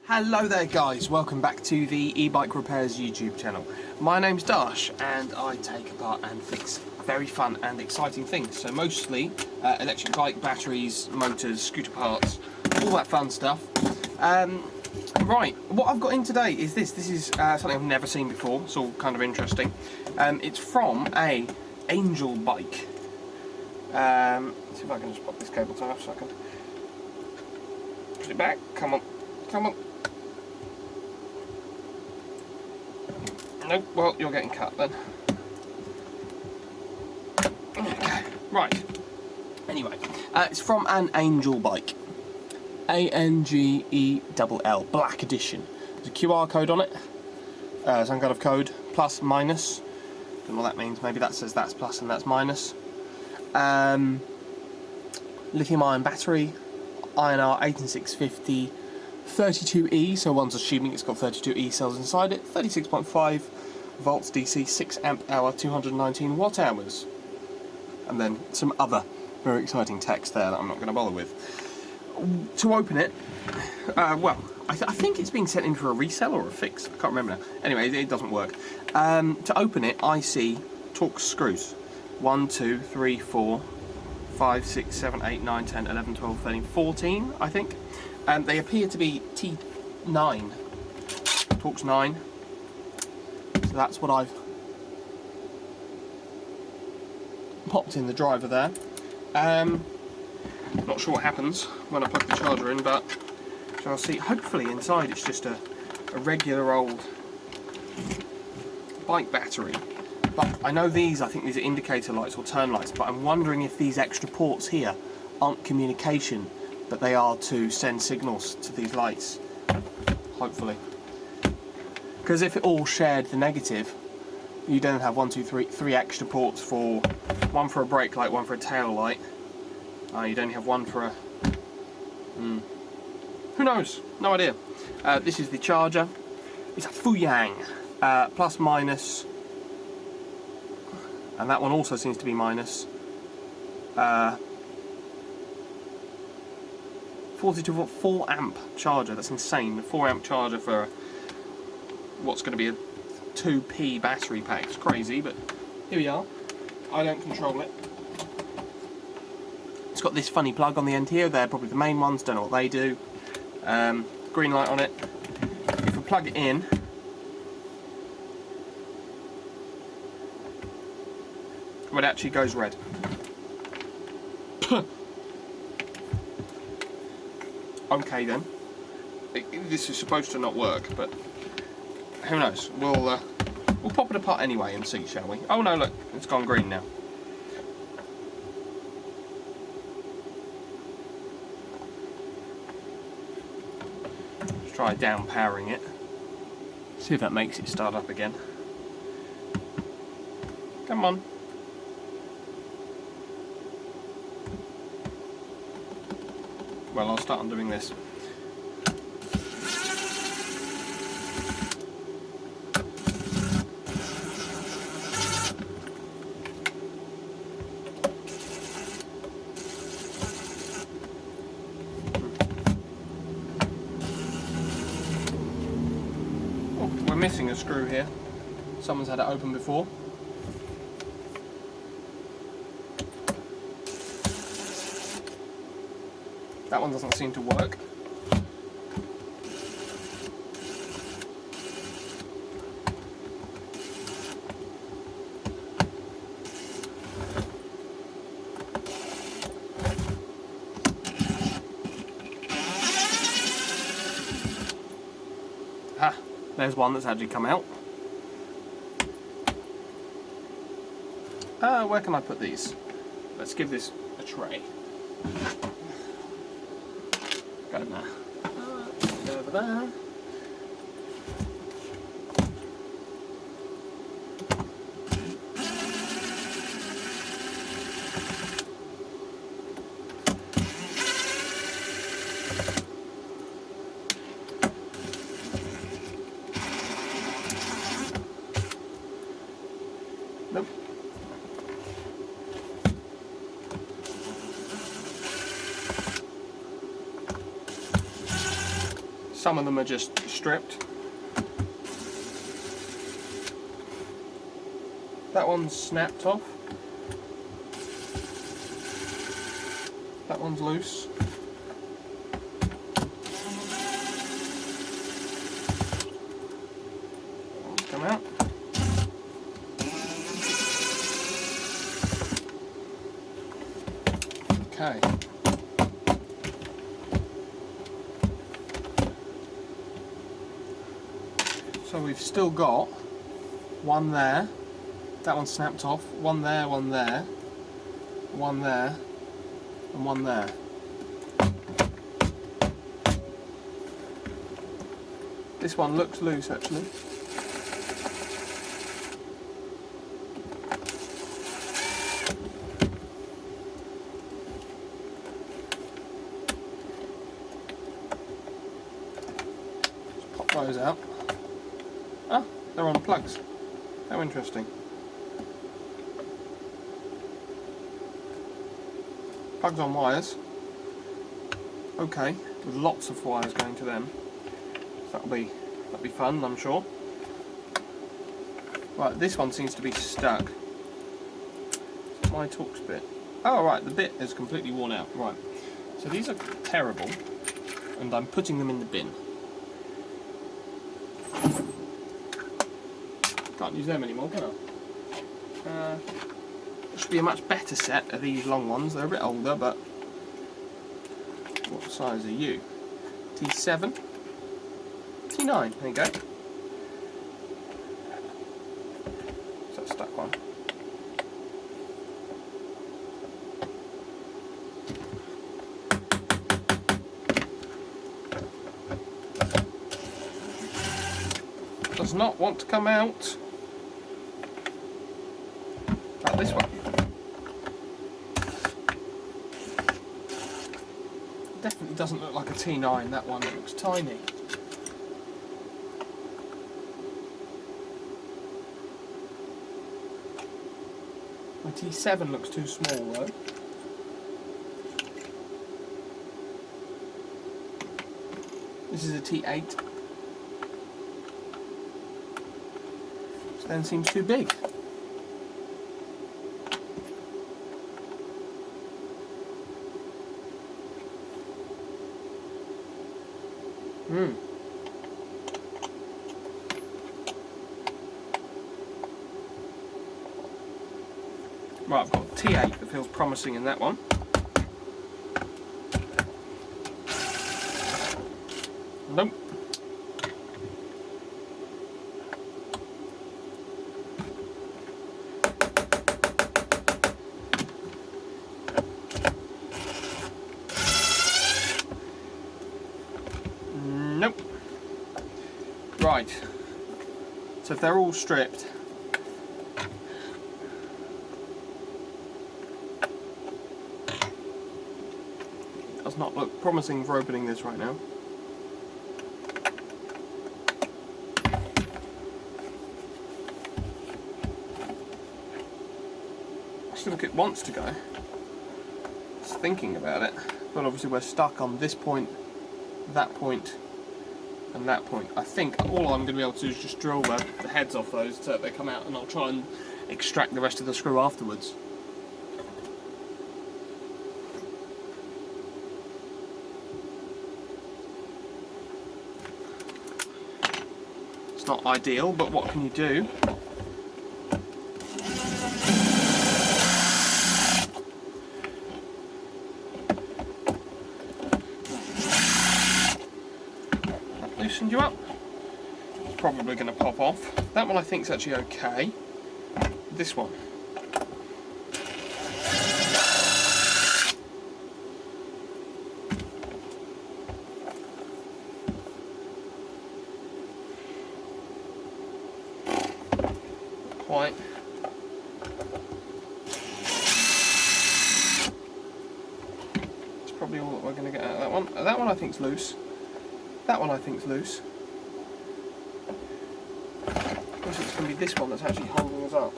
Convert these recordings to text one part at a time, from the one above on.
Hello there guys, welcome back to the e-bike repairs YouTube channel. My name's Dash and I take apart and fix very fun and exciting things. So mostly electric bike batteries, motors, scooter parts, all that fun stuff. Right, what I've got in today is this. This is something I've never seen before. It's all kind of interesting. It's from a Angel bike. Let's see if I can just pop this cable tie off so I can put it back. Come on, come on. Nope, well, you're getting cut then. Okay, right. Anyway, it's from an Angel bike. ANGELL, black edition. There's a QR code on it. Some kind of code, plus, minus. Don't know what that means. Maybe that says that's plus and that's minus. Lithium ion battery, INR 18650. 32E, so one's assuming it's got 32E cells inside it, 36.5 volts DC, 6 amp hour, 219 watt hours. And then some other very exciting text there that I'm not going to bother with. To open it, well, I think it's being sent in for a resell or a fix, I can't remember now. Anyway, it doesn't work. To open it, I see Torx screws. 1, 2, 3, 4, 5, 6, 7, 8, 9, 10, 11, 12, 13, 14, I think. They appear to be T9, Torx 9, so that's what I've popped in the driver there. Not sure what happens when I plug the charger in, but shall see. Hopefully inside it's just a regular old bike battery. But I know these, I think these are indicator lights or turn lights, but I'm wondering if these extra ports here aren't communication, but they are to send signals to these lights, hopefully. Because if it all shared the negative, you don't have three extra ports for, one for a brake light, one for a tail light. You'd only have one for a, who knows, no idea. This is the charger. It's a Fuyang, plus minus, and that one also seems to be minus. 42 volt 4 amp charger, that's insane. A 4 amp charger for what's going to be a 2p battery pack. It's crazy, but here we are. I don't control it. It's got this funny plug on the end here. They're probably the main ones, don't know what they do. Green light on it. If I plug it in, it actually goes red. Okay then, this is supposed to not work, but who knows? We'll pop it apart anyway and see, shall we? Oh no, look, it's gone green now. Let's try down powering it. See if that makes it start up again. Come on. Well, I'll start undoing this. Oh, we're missing a screw here. Someone's had it open before. That one doesn't seem to work. Ah, there's one that's actually come out. Where can I put these? Let's give this a try. Go there. Go over there. Nope. Some of them are just stripped. That one's snapped off. That one's loose. That one's come out. Okay. So we've still got one there, that one snapped off, one there, one there, one there, and one there. This one looks loose actually. Just pop those out. Ah, they're on plugs. How interesting. Plugs on wires. Okay, with lots of wires going to them. So that'll be fun, I'm sure. Right, this one seems to be stuck. It's my Torx bit. Oh right, the bit is completely worn out. Right. So these are terrible, and I'm putting them in the bin. Can't use them anymore, can I? There should be a much better set of these long ones. They're a bit older, but what size are you? T7? T9, there you go. Is that stuck one? Does not want to come out. Like this one. Definitely doesn't look like a T9, that one. It looks tiny. My T7 looks too small though. This is a T8. This then seems too big. Right, I've got T8 that feels promising in that one. Nope. Nope. Right. So if they're all stripped, does not look promising for opening this right now. I think it wants to go. It's thinking about it, but obviously we're stuck on this point, that point, and that point. I think all I'm going to be able to do is just drill the heads off those so that they come out, and I'll try and extract the rest of the screw afterwards. It's not ideal, but what can you do? That loosened you up. It's probably going to pop off. That one I think is actually okay. This one. Quite. That's probably all that we're going to get out of that one. That one I think's loose. That one I think's loose. I guess it's going to be this one that's actually holding us up.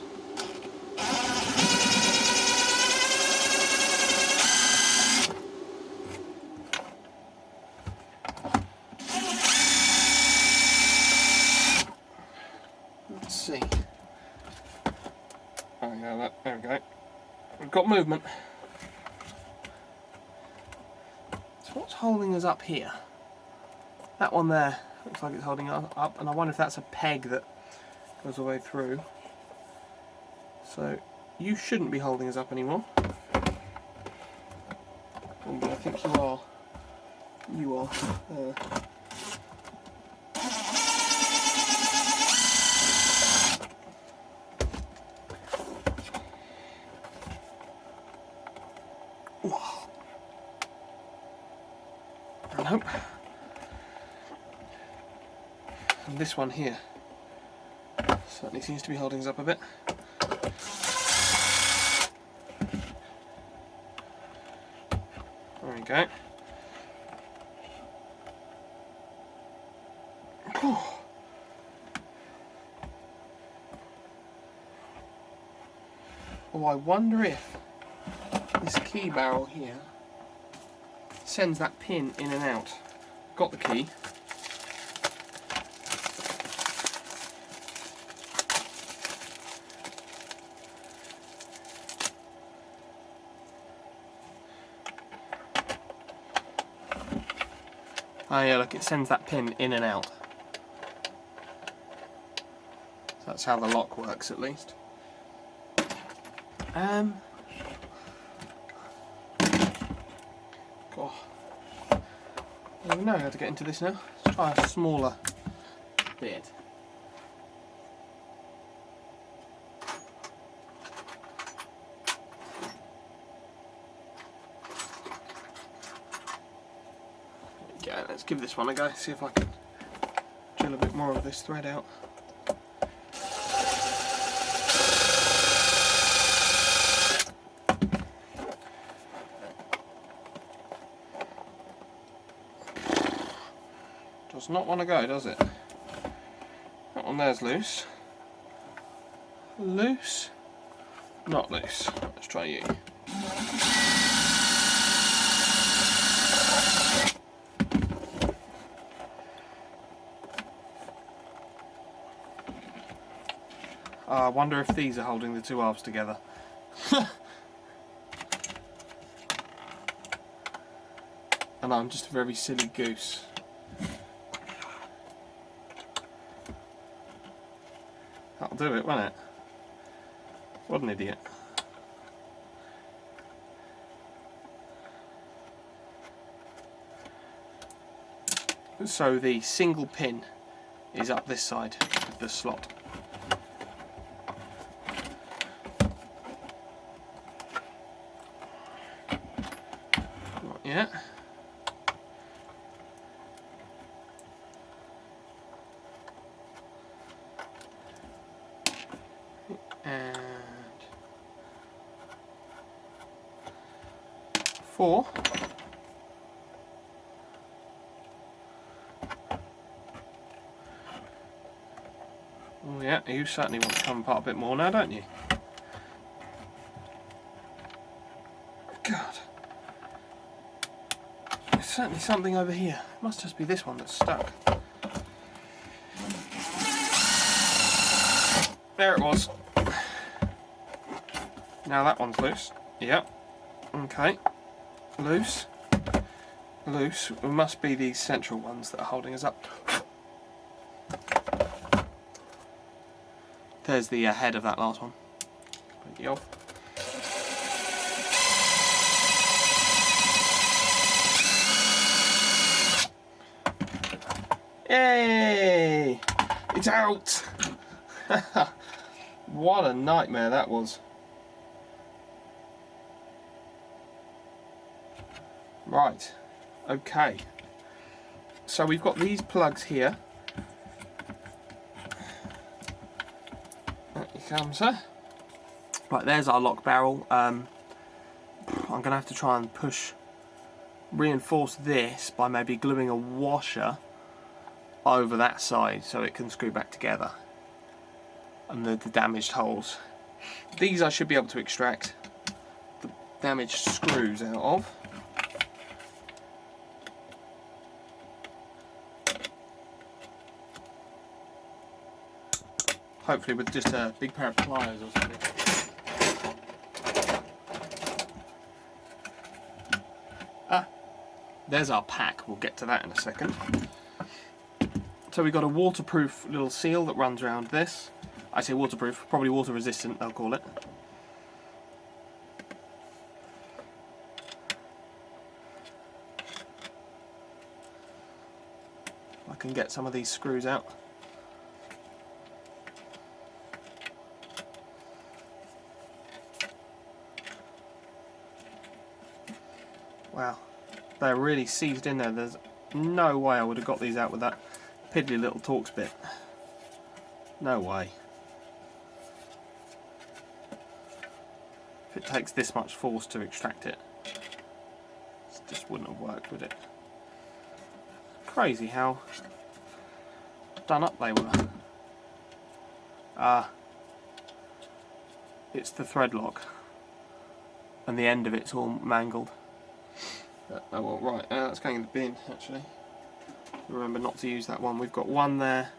There we go. We've got movement. So what's holding us up here? That one there looks like it's holding us up, and I wonder if that's a peg that goes all the way through. So you shouldn't be holding us up anymore. But I think you are. You are. Nope. And this one here certainly seems to be holding us up a bit. There we go. Oh, I wonder if this key barrel here sends that pin in and out. Got the key. Oh yeah, look, it sends that pin in and out. So that's how the lock works, at least. God. I don't even know how to get into this now. Let's try a smaller bit. There we go, let's give this one a go, see if I can drill a bit more of this thread out. Does not want to go, does it? That one there's loose. Loose. Not loose. Let's try you. I wonder if these are holding the two halves together. And I'm just a very silly goose. That'll do it, won't it? What an idiot. So the single pin is up this side of the slot. Not yet. And 4. Oh yeah, you certainly want to come apart a bit more now, don't you? God. There's certainly something over here. It must just be this one that's stuck. There it was. Now that one's loose. Yep. Okay. Loose. Loose. It must be these central ones that are holding us up. There's the head of that last one. Put you off. Yay! It's out! What a nightmare that was. Right, okay. So we've got these plugs here. There he comes, sir. Right, there's our lock barrel. I'm going to have to try and reinforce this by maybe gluing a washer over that side so it can screw back together. And the damaged holes. These I should be able to extract the damaged screws out of. Hopefully with just a big pair of pliers or something. There's our pack. We'll get to that in a second. So we've got a waterproof little seal that runs around this. I say waterproof, probably water resistant they'll call it. I can get some of these screws out. Wow, they're really seized in there. There's no way I would have got these out with that piddly little Torx bit. No way. If it takes this much force to extract it, it just wouldn't have worked, would it? Crazy how done up they were. It's the thread lock, and the end of it's all mangled. Oh well, right, that's going in the bin actually. Remember not to use that one. We've got one there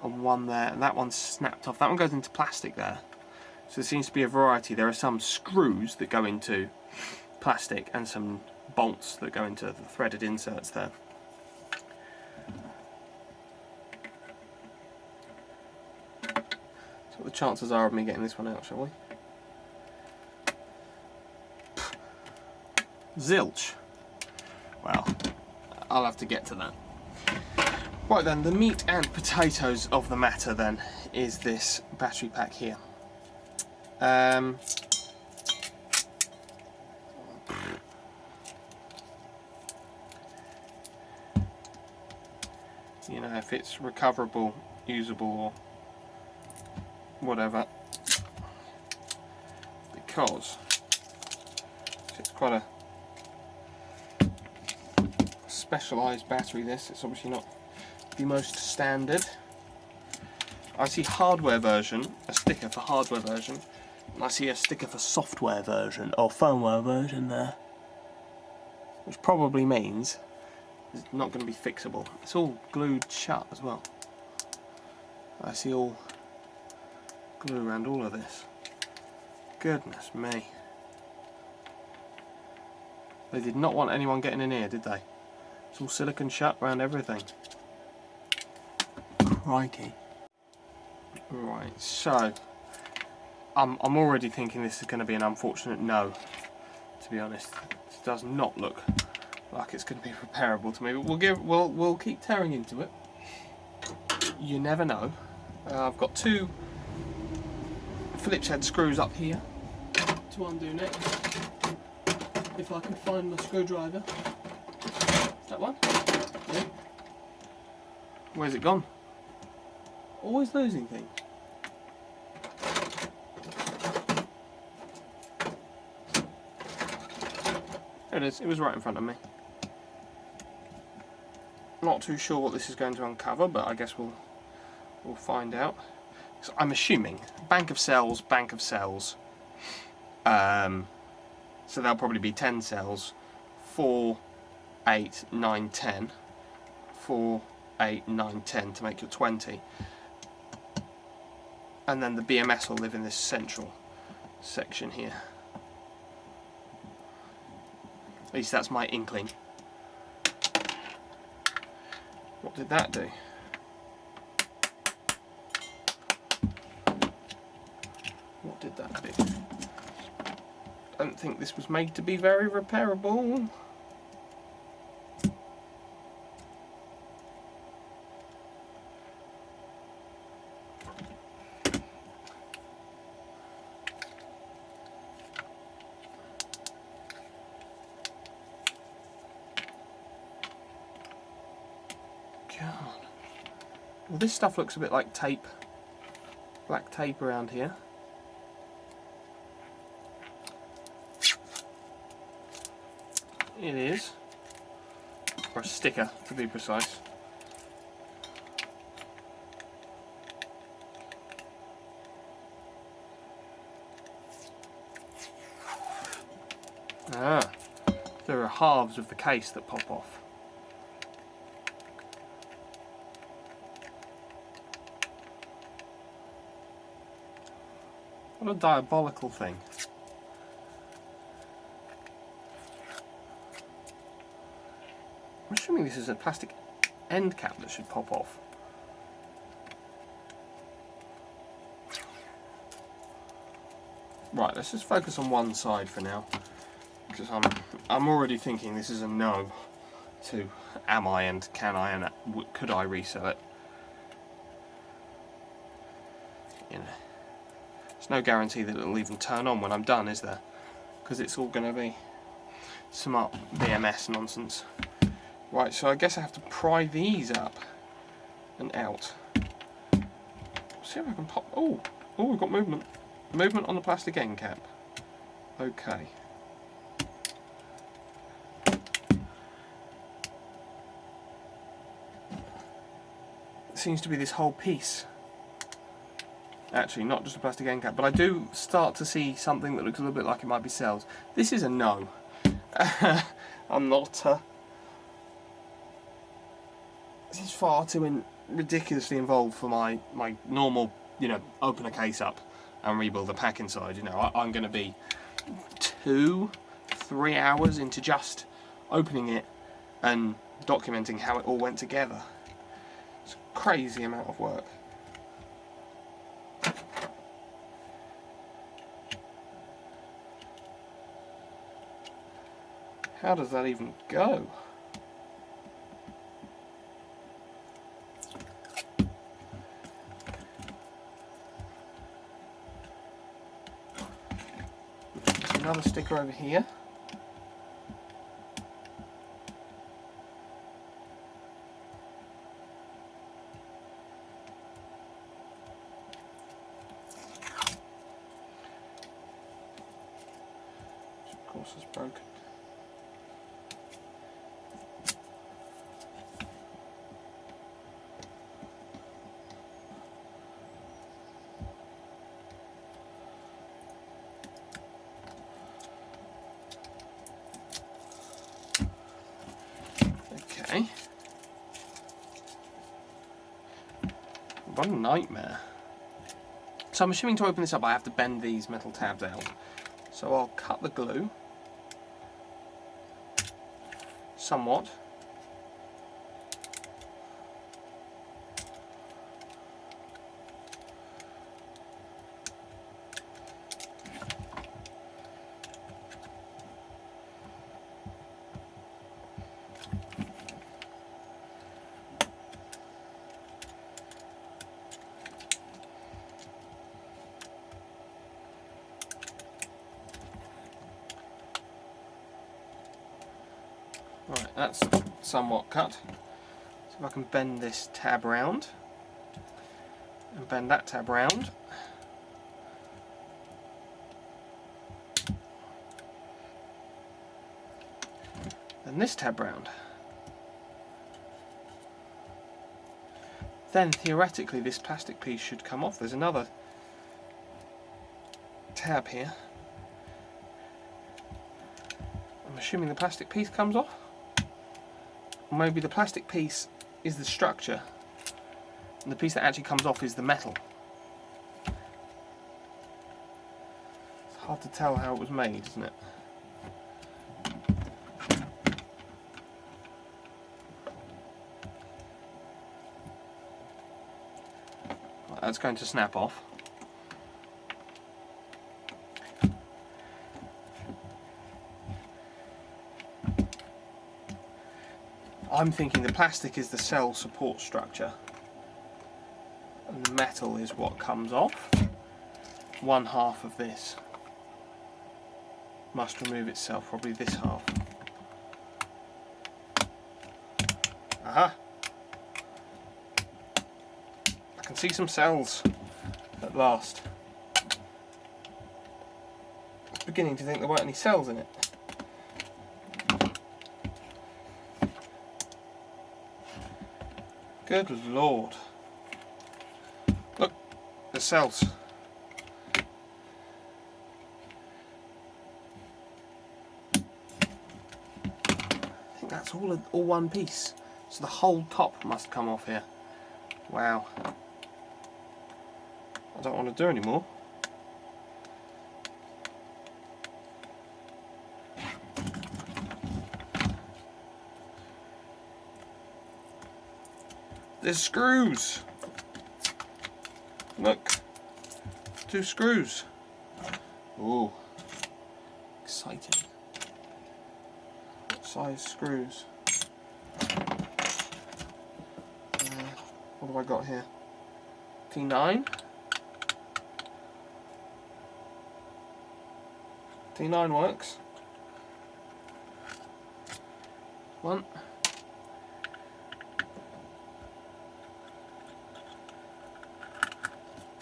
and one there, and that one's snapped off. That one goes into plastic there. So there seems to be a variety. There are some screws that go into plastic and some bolts that go into the threaded inserts there. So what the chances are of me getting this one out, shall we? Zilch. Well, I'll have to get to that. Right then, the meat and potatoes of the matter then is this battery pack here. You know, if it's recoverable, usable, or whatever, because it's quite a specialised battery. This, it's obviously not the most standard. I see hardware version, a sticker for hardware version, and I see a sticker for software version or firmware version there, which probably means it's not going to be fixable. It's all glued shut as well. I see all glue around all of this. Goodness me. They did not want anyone getting in here, did they? It's all silicone shut around everything. Crikey. Right, so I'm already thinking this is going to be an unfortunate no, to be honest. It does not look like it's going to be repairable to me, but we'll keep tearing into it. You never know. I've got two Phillips head screws up here to undo next. If I can find my screwdriver. That one? Yeah. Where's it gone? Always losing things. There it is. It was right in front of me. Not too sure what this is going to uncover, but I guess we'll find out. So I'm assuming bank of cells. So there'll probably be 10 cells. 4, 8, 9, 10. 4, 8, 9, 10 to make your 20. And then the BMS will live in this central section here. At least that's my inkling. What did that do? What did that do? I don't think this was made to be very repairable. God. Well, this stuff looks a bit like tape. Black tape around here. It is. Or a sticker, to be precise. Ah, there are halves of the case that pop off. What a diabolical thing. I'm assuming this is a plastic end cap that should pop off. Right, let's just focus on one side for now, because I'm already thinking this is a no to am I and can I and could I resell it. You know, there's no guarantee that it'll even turn on when I'm done, is there? Because it's all going to be smart BMS nonsense. Right, so I guess I have to pry these up and out. See if I can pop. Oh, we've got movement. Movement on the plastic end cap. Okay. Seems to be this whole piece. Actually, not just a plastic end cap, but I do start to see something that looks a little bit like it might be cells. This is a no. I'm not. This is far too ridiculously involved for my normal, you know, open a case up and rebuild the pack inside. You know, I'm going to be 2-3 hours into just opening it and documenting how it all went together. It's a crazy amount of work. How does that even go? Another sticker over here. Which of course is broken. What a nightmare. So I'm assuming to open this up I have to bend these metal tabs out. So I'll cut the glue somewhat. Right, that's somewhat cut. So if I can bend this tab round and bend that tab round. Then this tab round. Then theoretically this plastic piece should come off. There's another tab here. I'm assuming the plastic piece comes off. Or maybe the plastic piece is the structure and the piece that actually comes off is the metal. It's hard to tell how it was made, isn't it? Right, that's going to snap off. I'm thinking the plastic is the cell support structure and the metal is what comes off. One half of this must remove itself, probably this half. Aha! I can see some cells at last. I'm beginning to think there weren't any cells in it. Good Lord. Look, the cells. I think that's all one piece. So the whole top must come off here. Wow. I don't want to do any more. There's screws. Look. 2 screws. Ooh. Exciting. What size screws? What have I got here? T9. T9 works. 1.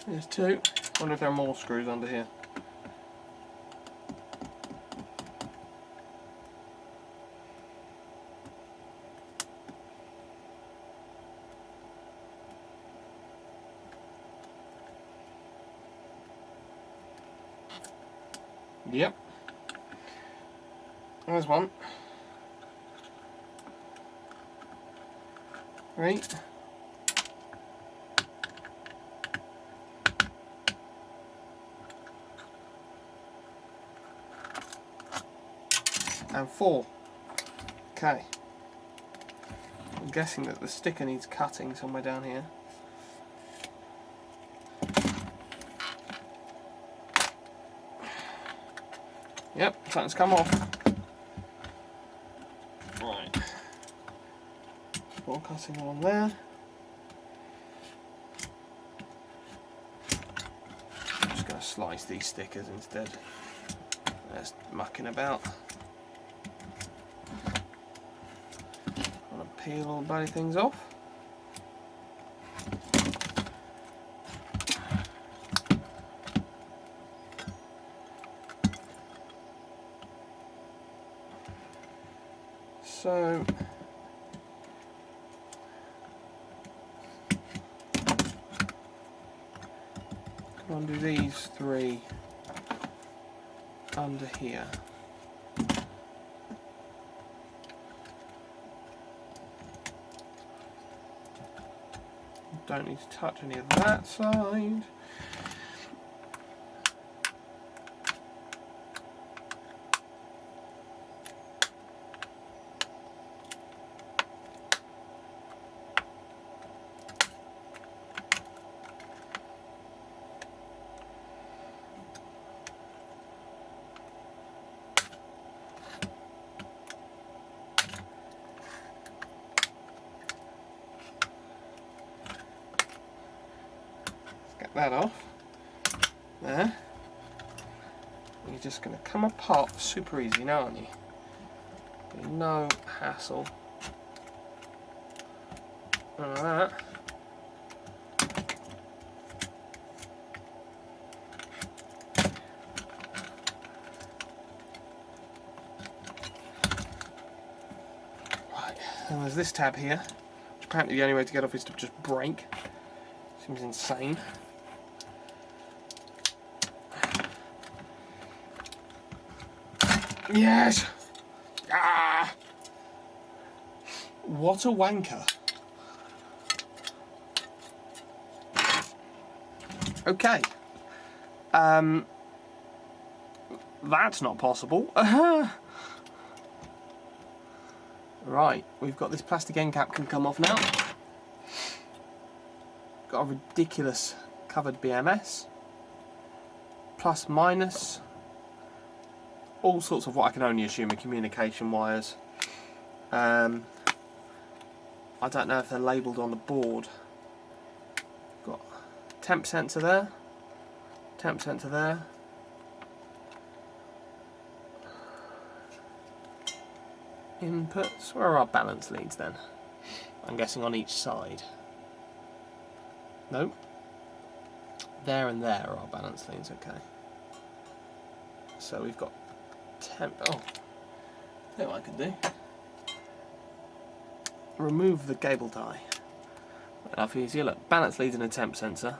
There's 2. Wonder if there are more screws under here. Yep. There's 1. 3. And 4. Okay. I'm guessing that the sticker needs cutting somewhere down here. Yep, something's come off. Right. More cutting along there. I'm just going to slice these stickers instead. That's mucking about. Want to peel all the bloody things off. So come on, do these 3 under here. Don't need to touch any of that side. That off there. You're just going to come apart super easy now, aren't you? No hassle. Like that. Right, and there's this tab here, which apparently the only way to get off is to just break. Seems insane. Yes! Ah! What a wanker. Okay. That's not possible. Right, we've got this plastic end cap can come off now. Got a ridiculous covered BMS. Plus, minus. All sorts of what I can only assume are communication wires. I don't know if they're labelled on the board. Got temp sensor there, temp sensor there. Inputs, where are our balance leads then? I'm guessing on each side. Nope. There and there are our balance leads, okay. So we've got temp, oh, that's what I can do. Remove the cable tie. Enough easier, look, balance leads and a temp sensor.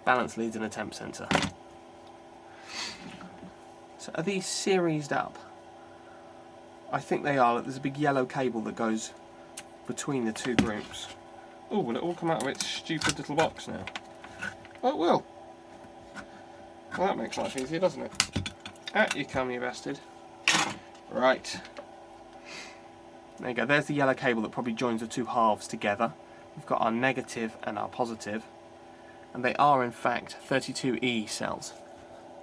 Balance leads and a temp sensor. So are these seriesed up? I think they are. There's a big yellow cable that goes between the 2 groups. Oh, will it all come out of its stupid little box now? Oh, it will. Well, that makes life easier, doesn't it? Out you come, you bastard. Right. There you go. There's the yellow cable that probably joins the 2 halves together. we've got our negative and our positive, and they are in fact 32E cells.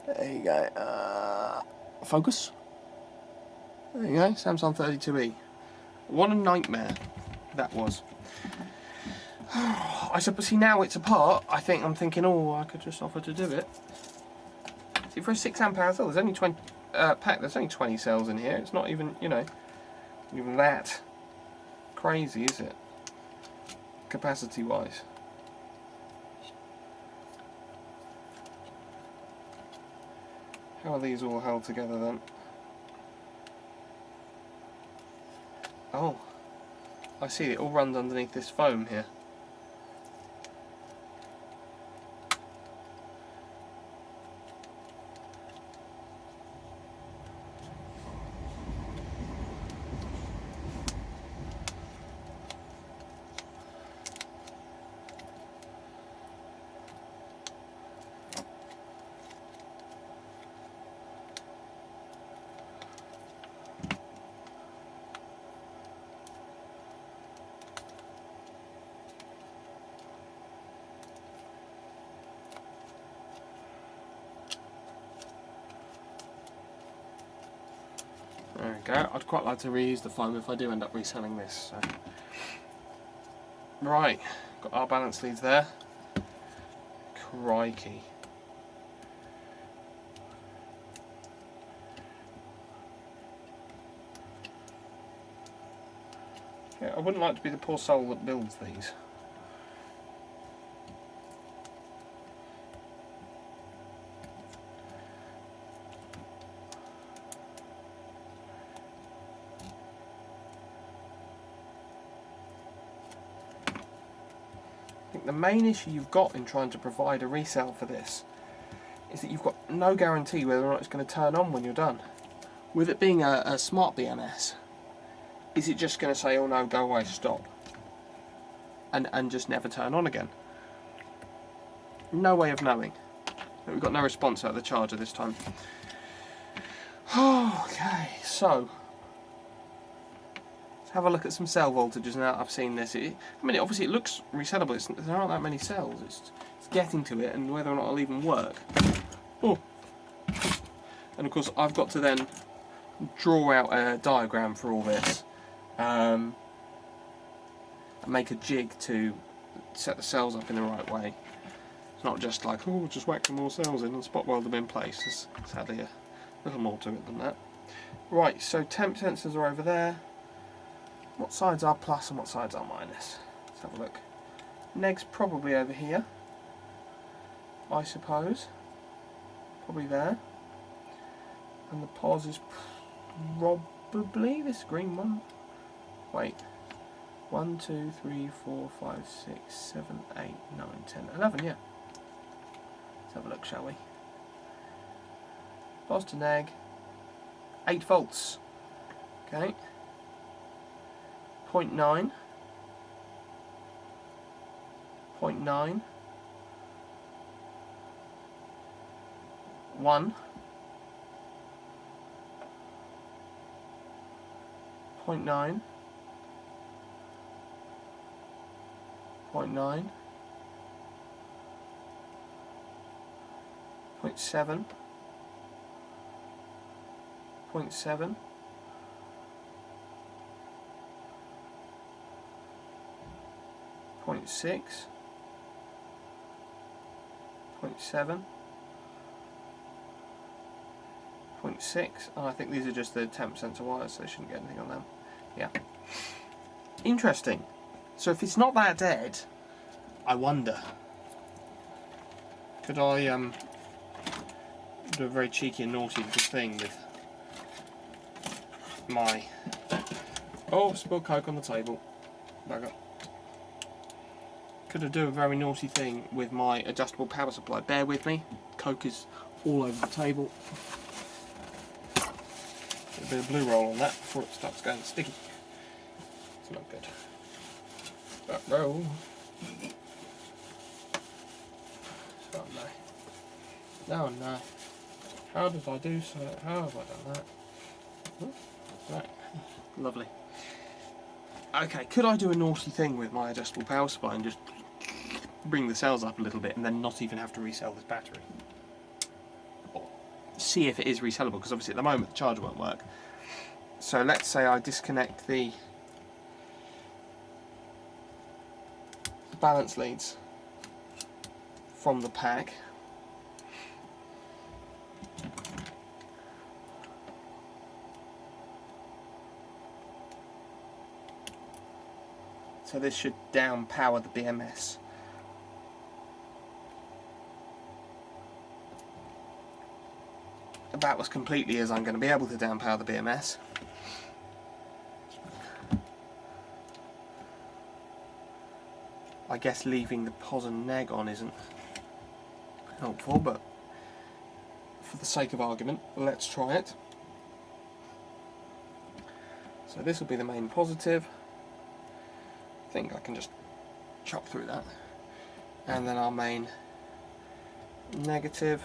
There you go. Focus. There you go, Samsung 32E. What a nightmare that was. I suppose, see, now it's apart, I'm thinking, oh, I could just offer to do it. See, for a 6 amp hour cell, there's only 20 pack. There's only 20 cells in here. It's not even, you know, even that crazy, is it? Capacity-wise. How are these all held together then? Oh, I see. It all runs underneath this foam here. There we go. I'd quite like to reuse the foam if I do end up reselling this. So. Right, got our balance leads there. Crikey. Yeah, I wouldn't like to be the poor soul that builds these. The main issue you've got in trying to provide a resale for this is that you've got no guarantee whether or not it's going to turn on when you're done. With it being a smart BMS, is it just going to say, oh no, go away, stop, and just never turn on again? No way of knowing. We've got no response out of the charger this time. Okay, so have a look at some cell voltages now. I've seen this. I mean, obviously it looks resellable. There aren't that many cells. It's getting to it, and whether or not it'll even work. Oh, and of course I've got to then draw out a diagram for all this, and make a jig to set the cells up in the right way. It's not just like, oh, just whack some more cells in and spot weld them in place. There's sadly a little more to it than that. Right, so temp sensors are over there. What sides are plus and what sides are minus? Let's have a look. Neg's probably over here, I suppose. Probably there. And the pos is probably this green one. Wait. 1, 2, 3, 4, 5, 6, 7, 8, 9, 10, 11, yeah. Let's have a look, shall we? Pos to neg. 8 volts. Okay. 0.9, 0.9, 1, 0.9, 0.9, 0.7, 0.7, 0.6, 0.7, 0.6, and I think these are just the temp sensor wires, so they shouldn't get anything on them. Yeah. Interesting. So if it's not that dead, I wonder, could I do a very cheeky and naughty little thing with my... Oh, spilled Coke on the table. Back up. Could I do a very naughty thing with my adjustable power supply? Bear with me. Coke is all over the table. Get a bit of blue roll on that before it starts going sticky. It's not good. That roll. Oh no. No, no. How did I do so? How have I done that? Right. Lovely. Okay, could I do a naughty thing with my adjustable power supply and just bring the cells up a little bit and then not even have to resell this battery? Or see if it is resellable, because obviously at the moment the charger won't work. So let's say I disconnect the balance leads from the pack. So this should down power the BMS. About as completely as I'm going to be able to down power the BMS. I guess leaving the pos and neg on isn't helpful, but for the sake of argument, let's try it. So this will be the main positive. I think I can just chop through that. And then our main negative.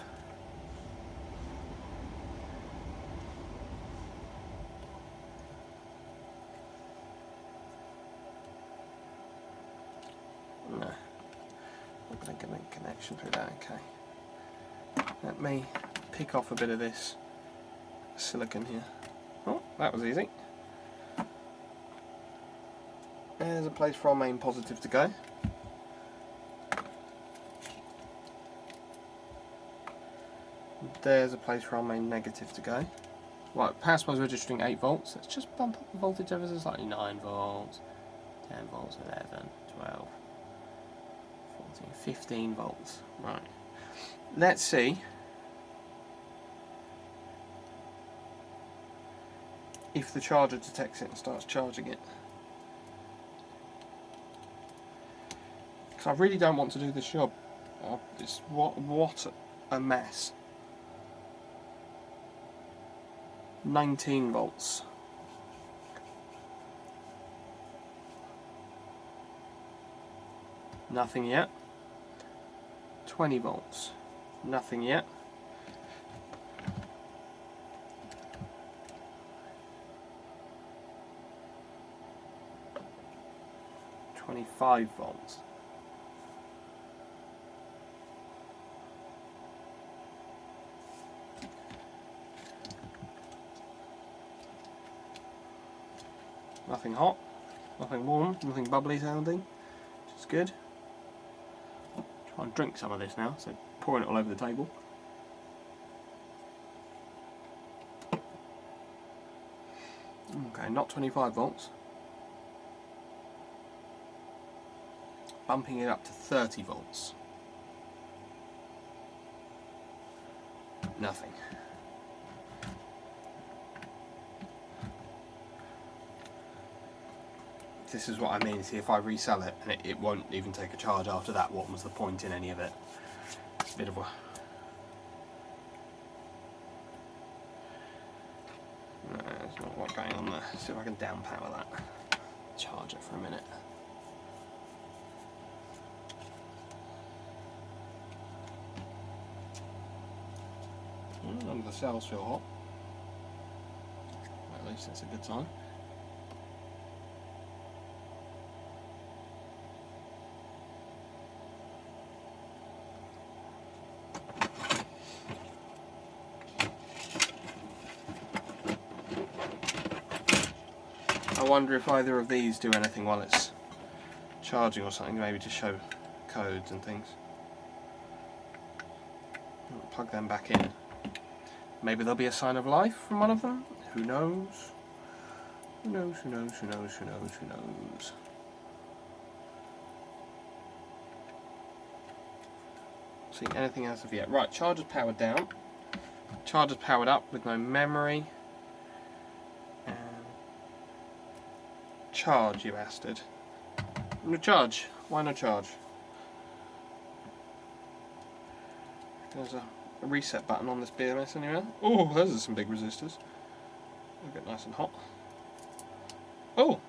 No, not going to make a connection through that. Okay. Let me pick off a bit of this silicon here. Oh, that was easy. There's a place for our main positive to go. There's a place for our main negative to go. Right, power supply is registering 8 volts. Let's just bump up the voltage ever so slightly. 9 volts, 10 volts, 11, 12, 14, 15 volts. Right. Let's see if the charger detects it and starts charging it. Because I really don't want to do this job. What a mess. 19 volts. Nothing yet. 20 volts. Nothing yet. 25 volts. Nothing hot, nothing warm, nothing bubbly sounding, which is good. Try and drink some of this now, so pouring it all over the table. Okay, not 25 volts. Bumping it up to 30 volts. Nothing. This is what I mean, see if I resell it and it won't even take a charge after that, what was the point in any of it? It's a bit of a... No, there's not a lot going on there. See if I can down power that. Charge it for a minute. None of the cells feel hot. Well, at least that's a good sign. I wonder if either of these do anything while it's charging or something, maybe to show codes and things. Plug them back in. Maybe there'll be a sign of life from one of them. Who knows? Who knows, who knows, who knows, who knows, who knows? See anything else of yet. Right, charger's powered down. Charger's powered up with no memory. Charge, you bastard. No charge. Why no charge? There's a reset button on this BMS anyway. Oh, those are some big resistors. They'll get nice and hot. Oh,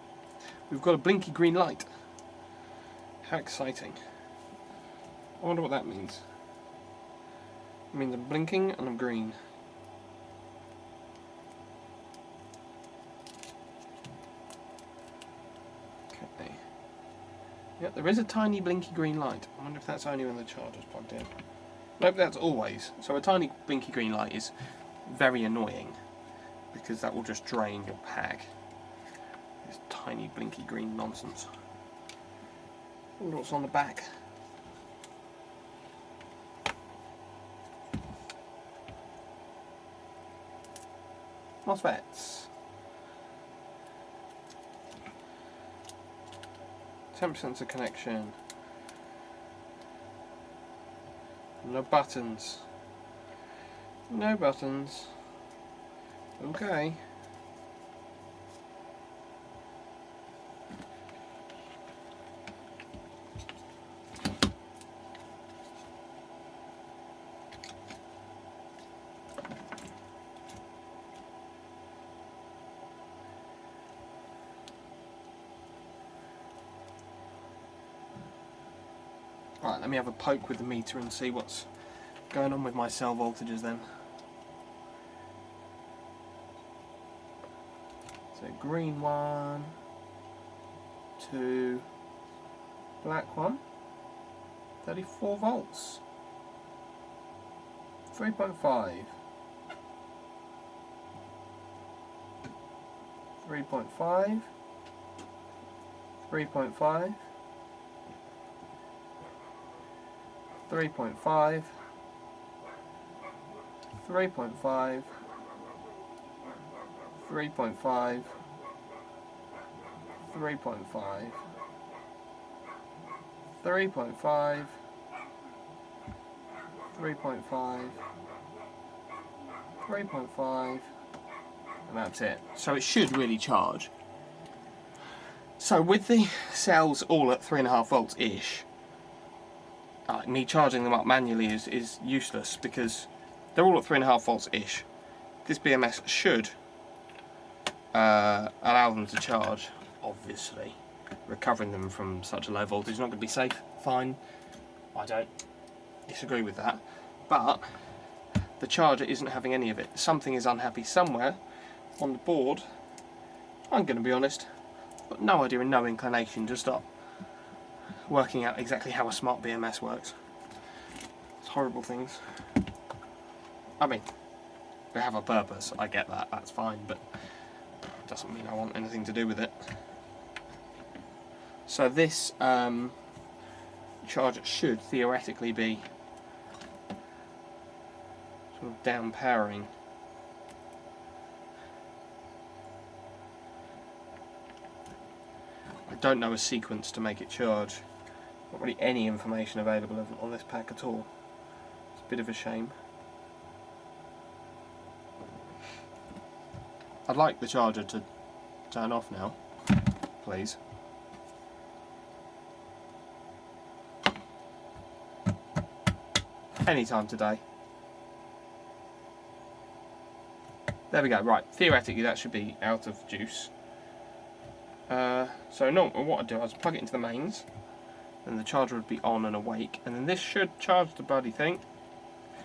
we've got a blinky green light. How exciting. I wonder what that means. It means I'm blinking and I'm green. Okay. Yep, there is a tiny blinky green light. I wonder if that's only when the charger's plugged in. Nope, that's always. So a tiny blinky green light is very annoying because that will just drain your pack. This tiny blinky green nonsense. I wonder what's on the back. MOSFETs. 10% sensor connection. No buttons. No buttons. Okay. Right, let me have a poke with the meter and see what's going on with my cell voltages then. So green one, 2, black one, 34 volts, 3.5, 3.5, 3.5, 3.5, 3.5, 3.5, 3.5, 3.5, 3.5, 3.5, and that's it. So it should really charge. So with the cells all at 3.5 volts ish, me charging them up manually is useless because they're all at 3.5 volts ish. This BMS should allow them to charge. Obviously, recovering them from such a low voltage is not going to be safe. Fine, I don't disagree with that, but the charger isn't having any of it. Something is unhappy somewhere on the board. I'm going to be honest, got no idea and no inclination to start working out exactly how a smart BMS works. It's horrible things. I mean, they have a purpose, I get that, that's fine, but it doesn't mean I want anything to do with it. So this charger should theoretically be sort of down powering. I don't know a sequence to make it charge. Not really any information available on this pack at all. It's a bit of a shame. I'd like the charger to turn off now, please. Anytime today. There we go, right, theoretically that should be out of juice. So no, what I'd do is plug it into the mains, and the charger would be on and awake, and then this should charge the bloody thing.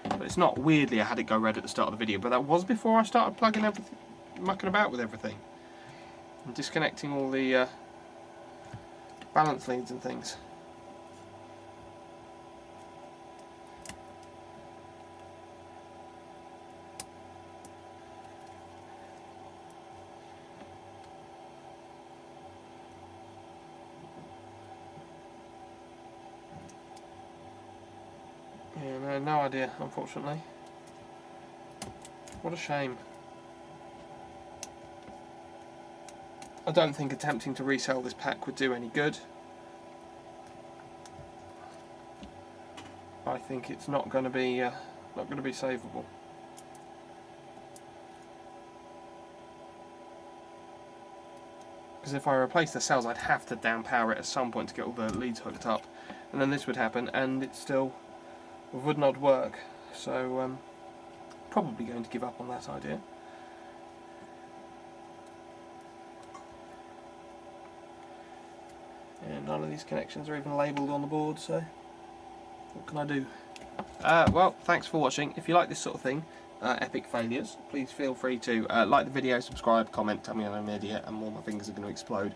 But it's not, weirdly I had it go red at the start of the video, but that was before I started plugging everything, mucking about with everything. And disconnecting all the balance leads and things. Yeah, no idea, unfortunately. What a shame. I don't think attempting to resell this pack would do any good. I think it's not going to be savable. Because if I replace the cells, I'd have to down power it at some point to get all the leads hooked up, and then this would happen, and it still would not work. So probably going to give up on that idea. And none of these connections are even labelled on the board, so what can I do? Well, thanks for watching. If you like this sort of thing, epic failures, please feel free to like the video, subscribe, comment, tell me I'm an idiot and all my fingers are going to explode.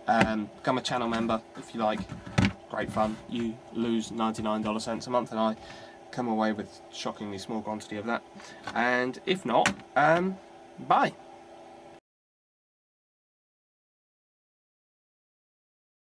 Become a channel member if you like. Great fun. You lose 99 cents a month and I come away with shockingly small quantity of that. And if not, bye.